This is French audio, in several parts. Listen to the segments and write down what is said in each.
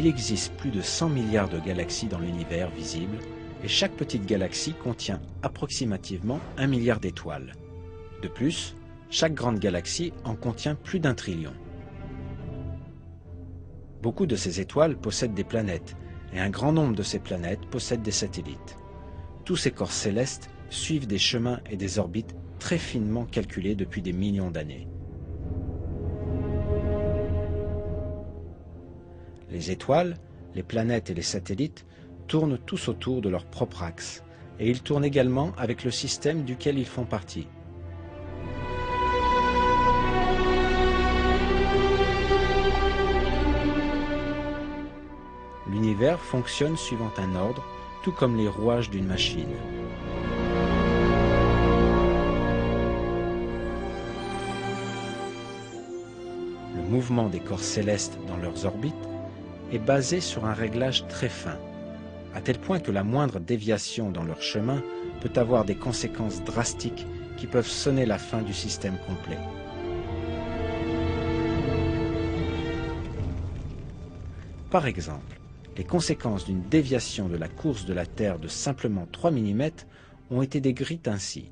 existe plus de 100 milliards de galaxies dans l'univers visible et chaque petite galaxie contient approximativement 1 milliard d'étoiles. De plus, chaque grande galaxie en contient plus d'1 trillion. Beaucoup de ces étoiles possèdent des planètes et un grand nombre de ces planètes possèdent des satellites. Tous ces corps célestes suivent des chemins et des orbites très finement calculés depuis des millions d'années. Les étoiles, les planètes et les satellites tournent tous autour de leur propre axe, et ils tournent également avec le système duquel ils font partie. L'univers fonctionne suivant un ordre, tout comme les rouages d'une machine. Le mouvement des corps célestes dans leurs orbites est basé sur un réglage très fin, à tel point que la moindre déviation dans leur chemin peut avoir des conséquences drastiques qui peuvent sonner la fin du système complet. Par exemple, les conséquences d'une déviation de la course de la Terre de simplement 3 mm ont été décrites ainsi.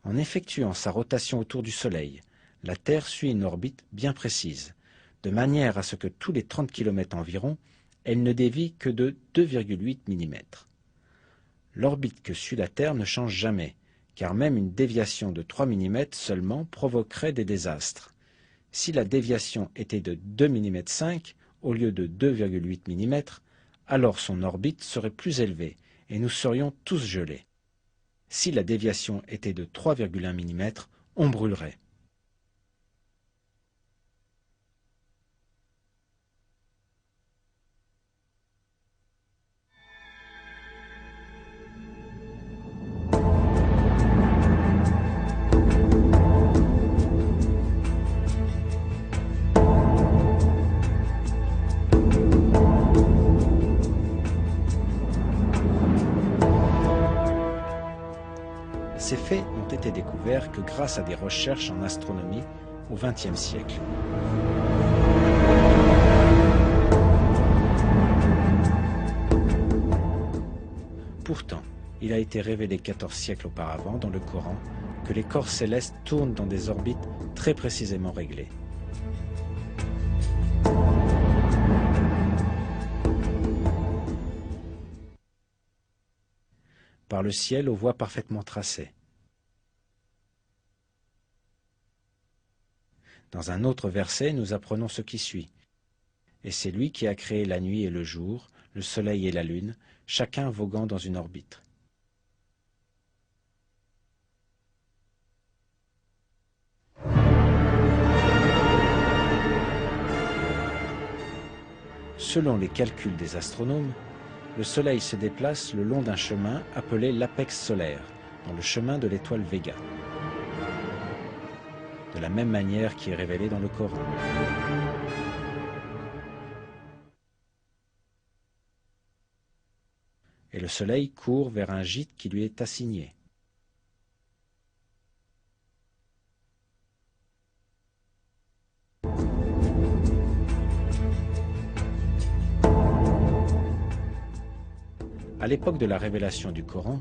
En effectuant sa rotation autour du Soleil, la Terre suit une orbite bien précise, de manière à ce que tous les 30 km environ, elle ne dévie que de 2,8 mm. L'orbite que suit la Terre ne change jamais, car même une déviation de 3 mm seulement provoquerait des désastres. Si la déviation était de 2,5 mm au lieu de 2,8 mm, alors son orbite serait plus élevée et nous serions tous gelés. Si la déviation était de 3,1 mm, on brûlerait. Ces faits n'ont été découverts que grâce à des recherches en astronomie au XXe siècle. Pourtant, il a été révélé 14 siècles auparavant dans le Coran que les corps célestes tournent dans des orbites très précisément réglées. Par le ciel aux voies parfaitement tracées. Dans un autre verset, nous apprenons ce qui suit. Et c'est lui qui a créé la nuit et le jour, le soleil et la lune, chacun voguant dans une orbite. Selon les calculs des astronomes, le Soleil se déplace le long d'un chemin appelé l'apex solaire, dans le chemin de l'étoile Véga, de la même manière qui est révélée dans le Coran. Et le Soleil court vers un gîte qui lui est assigné. À l'époque de la révélation du Coran,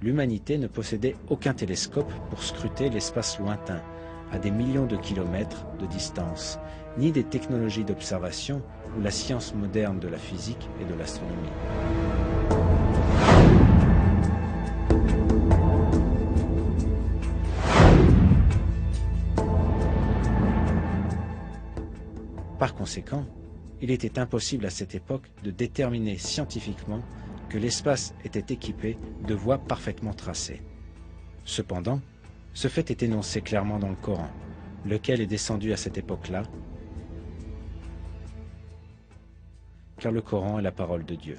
l'humanité ne possédait aucun télescope pour scruter l'espace lointain, à des millions de kilomètres de distance, ni des technologies d'observation ou la science moderne de la physique et de l'astronomie. Par conséquent, il était impossible à cette époque de déterminer scientifiquement que l'espace était équipé de voies parfaitement tracées. Cependant, ce fait est énoncé clairement dans le Coran, lequel est descendu à cette époque-là, car le Coran est la parole de Dieu.